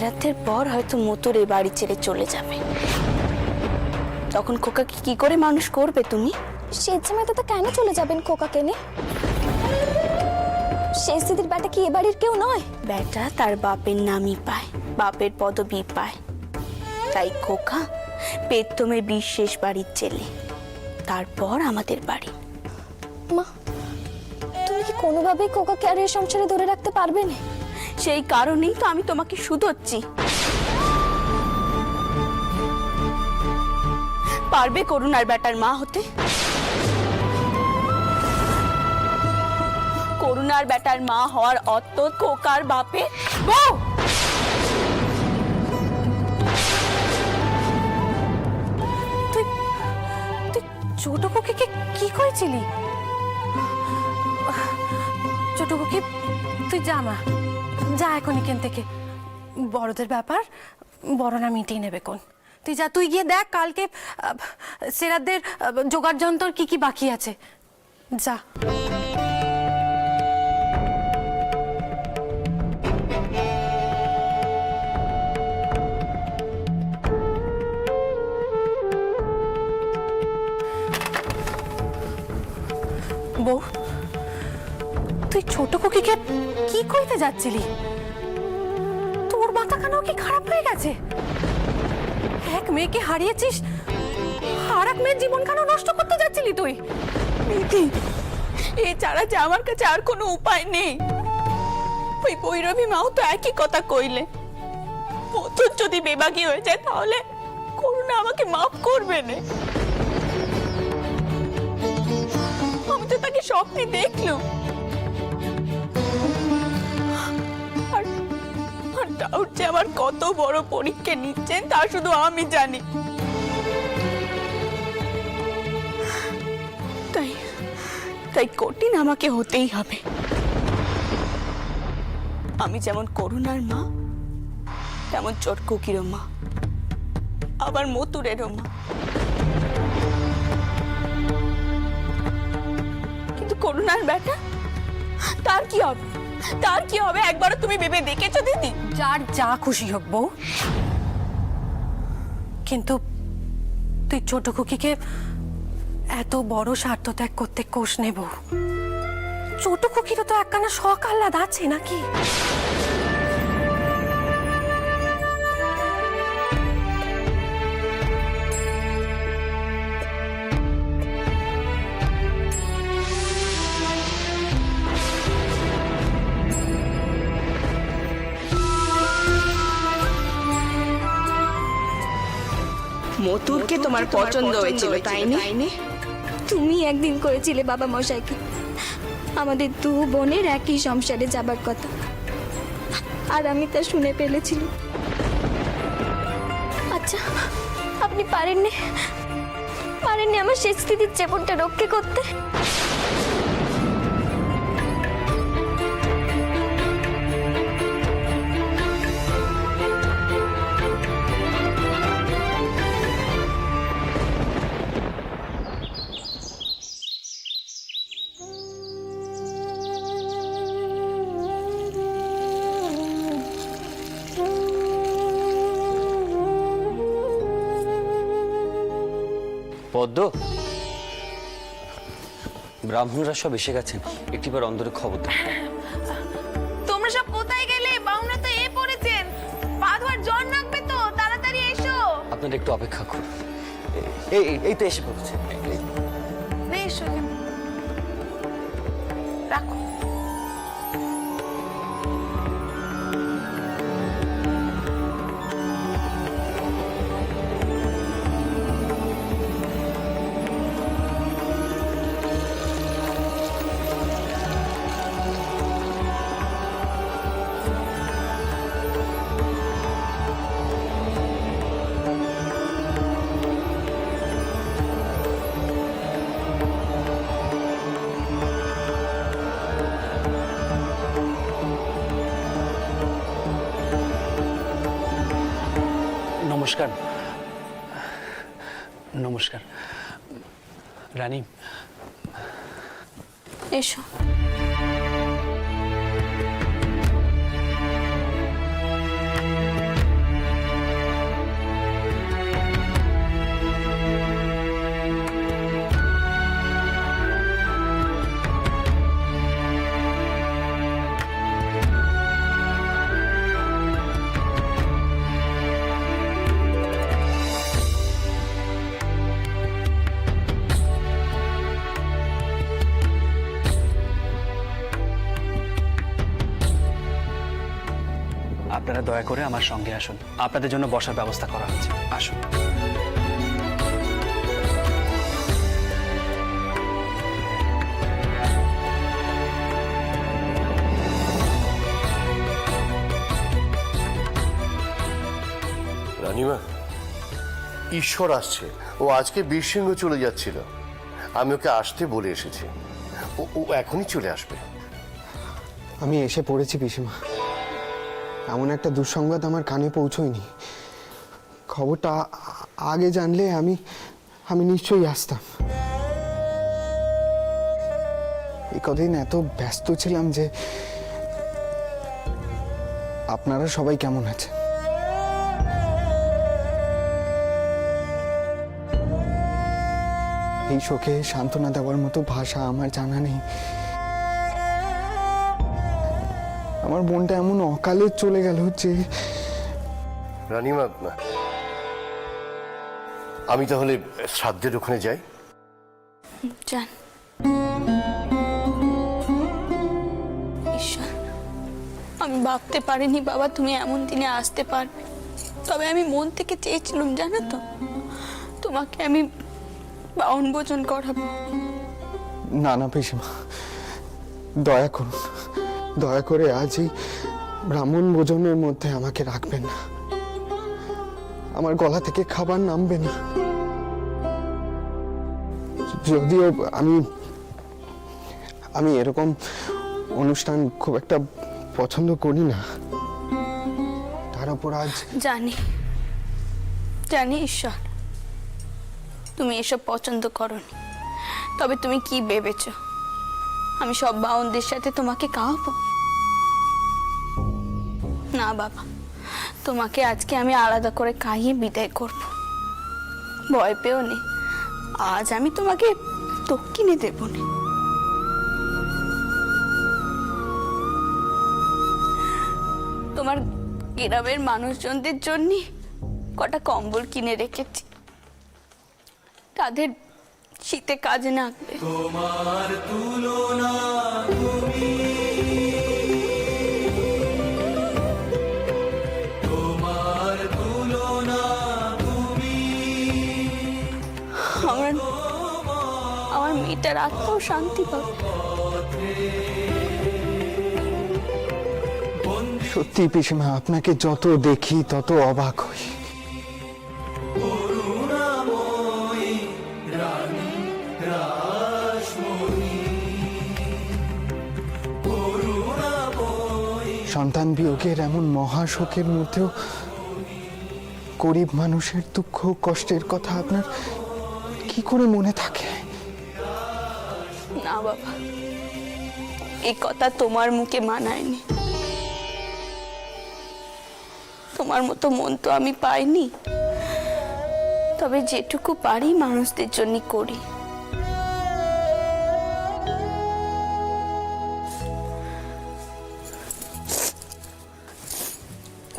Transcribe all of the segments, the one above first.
রাতের পর হয়তো মতুর এই বাড়ি ছেড়ে চলে যাবে। তখন খোকাকে কি করে মানুষ করবে তুমি? স্বেচ্ছামতে তো কেন চলে যাবেন খোকাকে নিয়ে? শেষ দিদির বেটা কি এ বাড়ির কেউ নয়? বেটা তার বাপের নামই পায়, বাপের পদবি পায়। তাই খোকা পেতমের বিশেষ বাড়ির ছেলে, তারপর আমাদের বাড়ি। মা, তুমি কি কোনোভাবেই খোকাকে আর এই সংসারে ধরে রাখতে পারবে না? সেই কারণেই তো আমি তোমাকে শুধোচ্ছি। পারবে করুণার বেটার মা হতে? করুণার বেটার মা হওয়ার অর্থ খোকার বাপে বউ। তুই তুই ছোট খোকাকে কি করেছিলি? ছোট খোকি, তুই যা মা, যা এখন এখান থেকে। বড়দের ব্যাপার বড়রা মিটিয়ে নেবে কোন। তুই যা, তুই গিয়ে দেখ কালকে সেরাদের জোগাড় যন্ত্র কি কি বাকি আছে, যা। বউ, তুই ছোট খোকিকে কি কইতে যাচ্ছিলি? তোর মাথা কেন কি খারাপ হয়ে গেছে? এক মেয়েকে হারিয়েছিস, আর এক মেয়ের জীবন কেন নষ্ট করতে যাচ্ছিলি তুই? এছাড়া যে আমার কাছে আর কোনো উপায় নেই। ওই বৈরবী মাও তো একই কথা কইলে, মতুর যদি বেবাগী হয়ে যায় তাহলে করুণা আমাকে মাফ করবে না। আমি তো তাকে স্বপ্নে দেখলাম। আর ডাউট যে আমার কত বড় পরীক্ষা নিচ্ছেন তা শুধু আমি জানি। তাই তাই কঠিন আমাকে হতেই হবে। আমি যেমন করুণার মা, তেমন চটকুকিরও মা, আবার মতুরেরও মা। কিন্তু করুণার বেটা, তার কি হবে? তার কি হবে একবারও তুমি ভেবে দেখেছো দিদি? যার যা খুশি হোক বউ, কিন্তু তুই ছোট খুকিকে এত বড় স্বার্থ ত্যাগ করতে কোষ নেব? ছোট খুকিরও তো একখানা শখ আহ্লাদ আছে নাকি? মতুরকে তোমার পছন্দ হয়েছিল তাই না? তুমি একদিন করেছিলে বাবা মশাইকে আমাদের দু বোনের একই সংসারে যাবার কথা, আর আমি তা শুনে ফেলেছিলাম। আচ্ছা, আপনি পারেননি আমার শেষ দিদির জীবনটা রক্ষা করতে? পদ্ম, ব্রাহ্মণরা সব এসে গেছেন, একটিবার অন্দরে খবর দাও। তোমরা সব কোথায় গেলে? বাউনা তো এ পড়েছেন, পা ধোয়ার জল লাগবে তো, তাড়াতাড়ি এসো। আপনারা একটু অপেক্ষা করুন। এই তো এসে পড়েছে। এসো, রাখো। নমস্কার। নমস্কার রানী, এসো। আপনারা দয়া করে আমার সঙ্গে আসুন, আপনাদের জন্য বসার ব্যবস্থা করা হচ্ছে। আসুন। রানীমা, ঈশ্বর আসছে। ও আজকে বীরসিংহ চলে যাচ্ছিল, আমি ওকে আসতে বলে এসেছি। ও এখনই চলে আসবে। আমি এসে পড়েছি পিসিমা। এমন একটা দুঃসংবাদ আমার কানে পৌঁছয়নি। খবরটা আগে জানলে আমি নিশ্চয়ই আসতাম। এই কদিন এত ব্যস্ত ছিলাম যে আপনারা সবাই কেমন আছেন? এই শোকে সান্ত্বনা দেওয়ার মতো ভাষা আমার জানা নেই। আমার বোনটা এমন অকালে চলে গেল যে রানীমা, আমি তাহলে শ্রাদ্ধের ওখানে যাই। যান। ঈশ্বর, আমি ভাবতে পারিনি বাবা তুমি এমন দিনে আসতে পারবে। তবে আমি মন থেকে চেয়েছিলাম, জানো তো, তোমাকে আমি বাউন ভোজন করাবো। না না পিসিমা, দয়া করুন, দয়া করে আজ এই ব্রাহ্মণ ভোজনের মধ্যে আমাকে রাখবেন না। আমার গলা থেকে খাবার নামবে না। যদিও আমি এরকম অনুষ্ঠান খুব একটা পছন্দ করি না, তার উপর আজ জানি জানি ঈশ্বর, তুমি এসব পছন্দ করনি। তবে তুমি কি ভেবেছো আমি সব বাউনদের সাথে তোমাকে খাওয়াবো? না বাবা, তোমাকে আজকে আমি আলাদা করে খাইয়ে বিদায় করব। ভয় পেও নে, আজ আমি তোমাকে দক্ষিণে দেব না। তোমার গ্রামের মানুষজনদের জন্য কটা কম্বল কিনে রেখেছি, তাদের শীতে কাজে লাগবে। তোমার তুলনা তুমি, তোমার তুলনা তুমি। আমার মেয়েটার আত্মাও শান্তি পাবে। সত্যি পিসিমা, আপনাকে যত দেখি তত অবাক হই। সন্তান বিয়োগের এমন মহাশোকের মধ্যেও গরিব মানুষের দুঃখ কষ্টের কথা আপনার কি করে মনে থাকে? না বাবা, এই কথা তোমার মুখে মানায়নি। তোমার মতো মন তো আমি পাইনি, তবে যেটুকু পারি মানুষদের জন্য করি।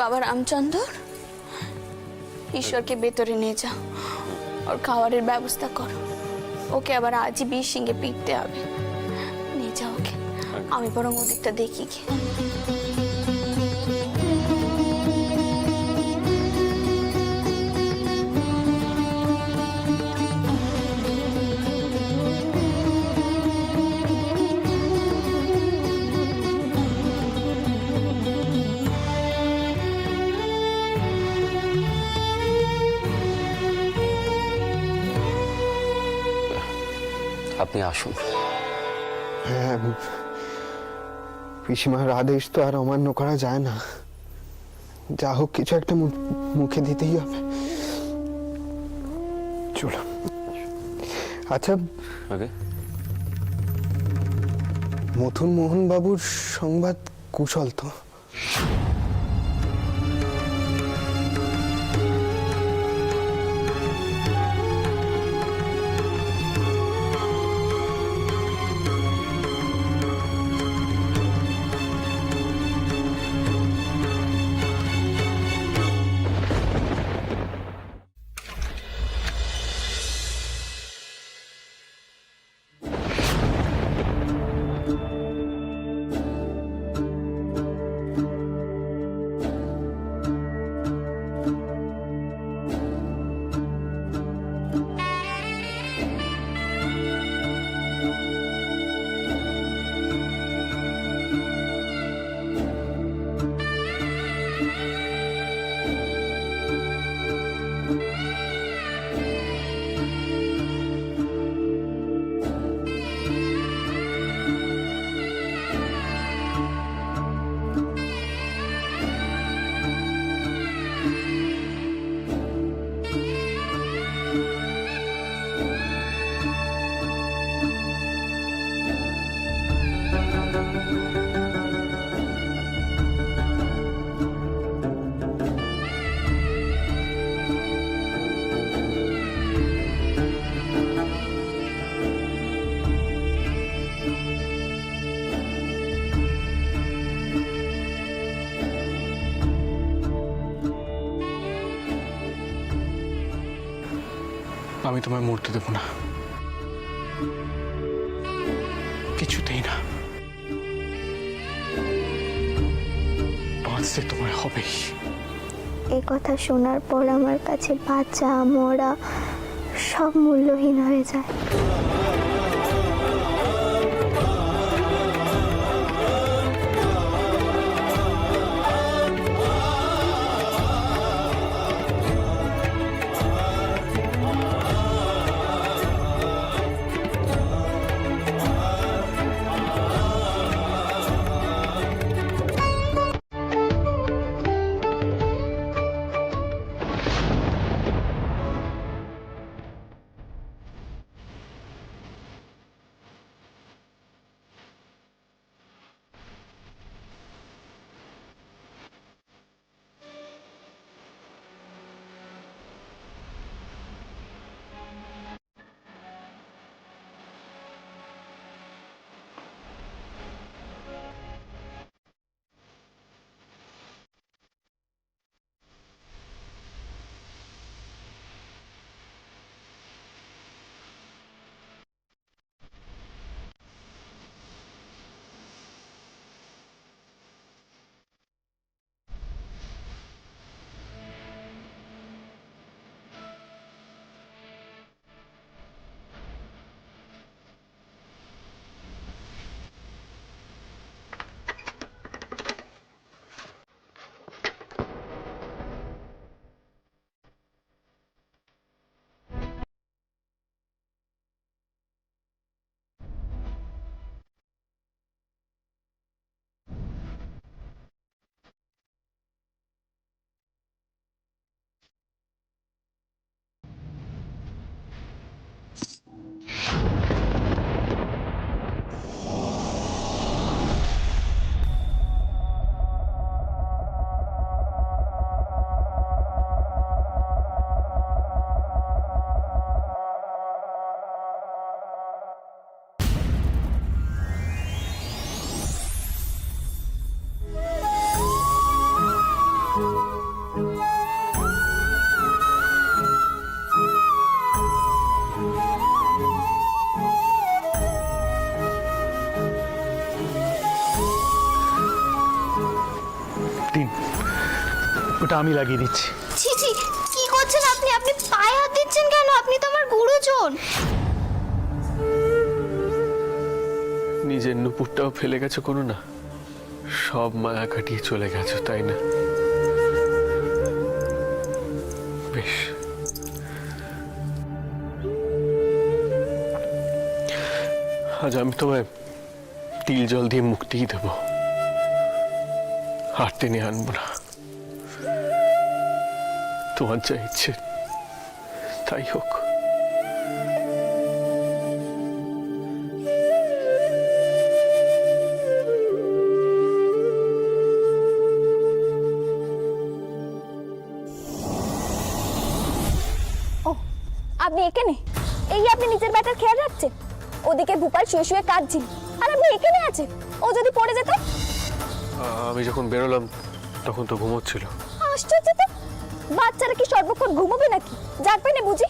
বাবা রামচন্দ্র, ঈশ্বরকে ভেতরে নিয়ে যাও, ওর খাবারের ব্যবস্থা করো। ওকে আবার আজই বীরসিংহে পিটতে হবে। নিয়ে যাও ওকে, আমি বরং ওদিকটা দেখি কি। আপনি আসুন। হ্যাঁ, পিসিমার আদেশ তো আর অমান্য করা যায় না। যা হোক কিছু একটা মুখে দিতেই হবে। চলো। আচ্ছা, মথুর মোহন বাবুর সংবাদ কুশল তো? আমি তোমায় মরতে দেব না, কিছুতেই না। বাঁচতে তোমায় হবেই। এই কথা শোনার পর আমার কাছে বাঁচা মরা সব মূল্যহীন হয়ে যায়। ওটা আমি লাগিয়ে দিচ্ছি। ছি ছি, কি করছেন আপনি? আপনি পায়ে হাত দিচ্ছেন কেন? আপনি তো আমার গুরুজন। নিজের নুপুরটাও ফেলে গেছো কোনো না, সব মায়া কাটিয়ে চলে গেছো, তাই না? বেশ, আজ আমি তোমায় তিল জল দিয়ে মুক্তিই দেব, আর টেনে আনবো না। তোমার যা ইচ্ছে তাই হোক। আপনি এখানে? এই আপনি নিজের ব্যাটার খেয়াল রাখছেন? ওদিকে ভূপাল শুয়ে শুয়ে কাঁদছিল, আর আপনি এখানে আছেন। ও যদি পড়ে যেত? আমি যখন বেরোলাম তখন তো ঘুমোচ্ছিল। আশ্চর্য তো, বাচ্চারা কি সর্বক্ষণ ঘুমোবে নাকি? জাগবে না বুঝি?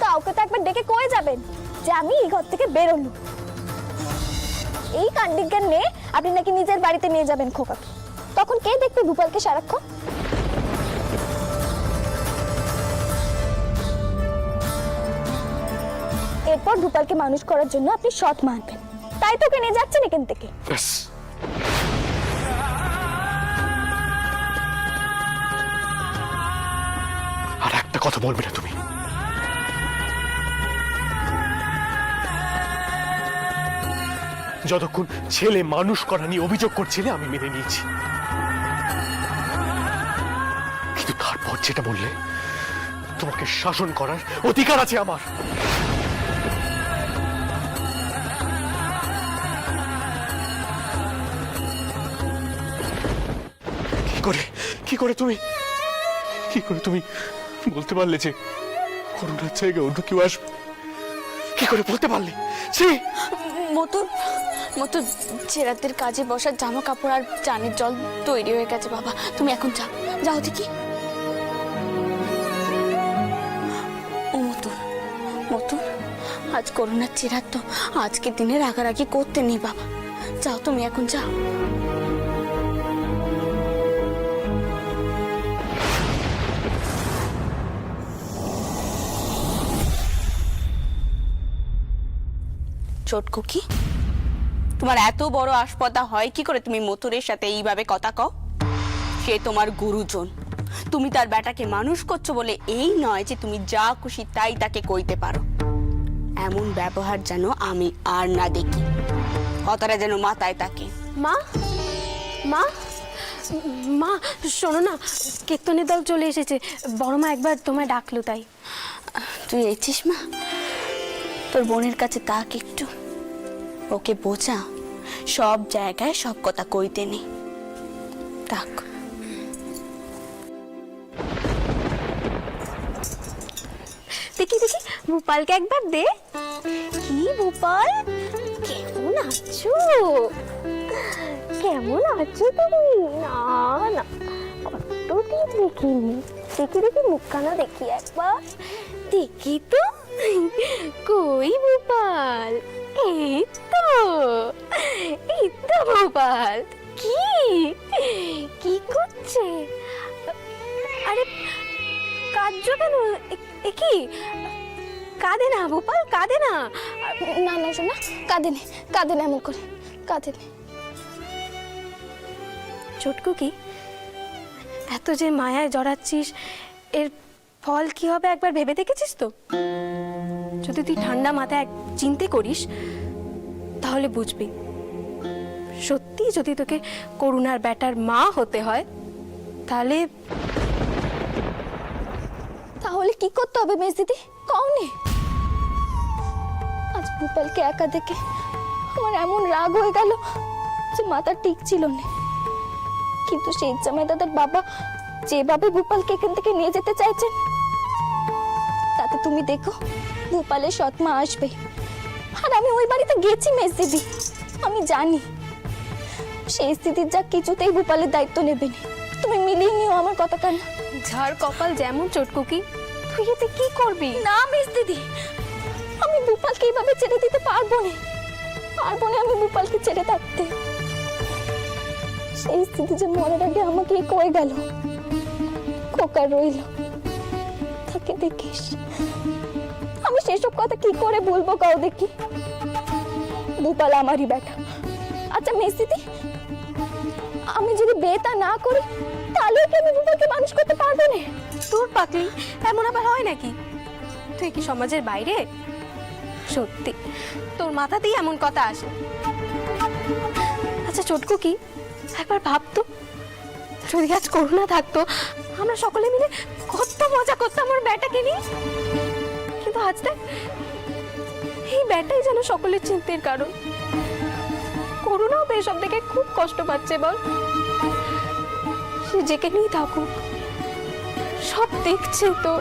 কাউকে তো একবার ডেকে কয়ে যাবেন যে আমি এই ঘর থেকে বেরোলু। এই কাণ্ডিজ্ঞান নিয়ে আপনি নাকি নিজের বাড়িতে নিয়ে যাবেন খোকাকে। তখন কে দেখবে ভূপালকে সারাক্ষণ? এরপর ভূপালকে মানুষ করার জন্য আপনি সৎ মানবেন, তাই তোকে নিয়ে যাচ্ছেন এখান থেকে। আর একটা কথা বলবে না তুমি। যতক্ষণ ছেলে মানুষ করা নিয়ে অভিযোগ করছিলে আমি মেনে নিয়েছি, কিন্তু তারপর যেটা বললে তোমাকে শাসন করার অধিকার আছে আমার। কি করে তুমি বলতে পারলে যে করোনার জায়গায় অন্য কেউ আসবে? কি করে বলতে পারলে? মতো চেরাতের কাজে বসার জামা কাপড় আর চানের জল তৈরি হয়ে গেছে বাবা, তুমি এখন যাও দেখি। ও মতো আজ করোনার চেরার তো আজকের দিনে রাগারাগি করতে নেই বাবা। যাও তুমি এখন যাও। ছোটকু কি তোমার এত বড় আসপদা হয় কি করে তুমি মথুরের সাথে এইভাবে কথা কও? সে তোমার গুরুজন, তুমি তার বেটাকে মানুষ করছো বলে এই নয় যে তুমি যা খুশি তাই তাকে কইতে পারো। এমন ব্যবহার যেন আমি আর না দেখি, কথাটা যেন মাথায় থাকে। মা মা মা শোনো না, কীর্তনের দল চলে এসেছে, বড় মা একবার তোমায় ডাকলো তাই। তুই এসেছিস মা? তোর বোনের কাছে তাক একটু, ওকে বোঝা সব জায়গায় সব কথা কইতে নেই। তাক। দেখি দেখি ভূপালকে একবার দে। কি ভূপাল, কেমন আছো? কেমন আছো তুমি? না না, কতদিন দেখিনি। দেখি দেখি মুখখানা দেখি একবার, দেখি তো। কই ভূপাল? এই তো, এই তো ভূপাল। কি কি করছে? আরে কাঁদছো কেন? কি কাঁদে না ভূপাল, কাঁদে না। না না শোনা, কাঁদে নে, কাঁদে না এমন করে, কাঁদে নে। ছোটকু কি এত যে মায়ায় জড়াচ্ছিস, এর ফল কি হবে একবার ভেবে দেখেছিস তো? যদি তুই ঠান্ডা মাথায় চিন্তা করিস তাহলে বুঝবি, সত্যি যদি তোকে করুণার বেটার মা হতে হয় তাহলে তাহলে কি করতে হবে মেজ দিদি, কওনি? আজ ভূপালকে একা দেখে আমার এমন রাগ হয়ে গেল যে মাথা ঠিক ছিল না। কিন্তু সেই জামাই দাদার বাবা যেভাবে ভূপালকে এখান থেকে নিয়ে যেতে চাইছেন, তাতে তুমি দেখো ভূপালের সৎমা আসবে। আর আমি ওই বাড়িতে গেছি মেজ দিদি, আমি জানি সেই স্থিতির যা কিছুতেই ভূপালের দায়িত্ব নেবে না। তুমি মিলিয়ে নিও আমার কথাটা না। ঝাড় কপাল যেমন চটকুকি, তুই এতে কি করবি? না মিস দিদি, আমি ভূপালকে এইভাবে ছেড়ে দিতে পারবো না, পারবো না আমি ভূপালকে ছেড়ে থাকতে। সেই স্থিতি যে মরার আগে আমাকে কয়ে গেল, খোকা রইল, তাকে দেখিস। আমি সেসব কথা কি করে বলবো কাউ দেখি? ভূপাল আমারই বেটা। আচ্ছা মিস দিদি, আমি যদি বেতা না করি তাহলে কি আমি ভূপালকে মানুষ করতে পারবো না? তোর পাকলি এমন আবার হয় নাকি? তুই কি সমাজের বাইরে? সত্যি তোর মাথাতেই এমন কথা আসে? আচ্ছা চটকু কি একবার ভাবতো, যদি আজ করোনা থাকতো আমরা সকলে মিলে কত মজা করতাম ওর ব্যাটাকে নিয়ে। কিন্তু আজ দেখ, এই ব্যাটাই যেন সকলের চিন্তার কারণ। করোনাও তো এসব দেখে খুব কষ্ট পাচ্ছে বল। সে যেখানেই থাকুক সব দেখছে তো।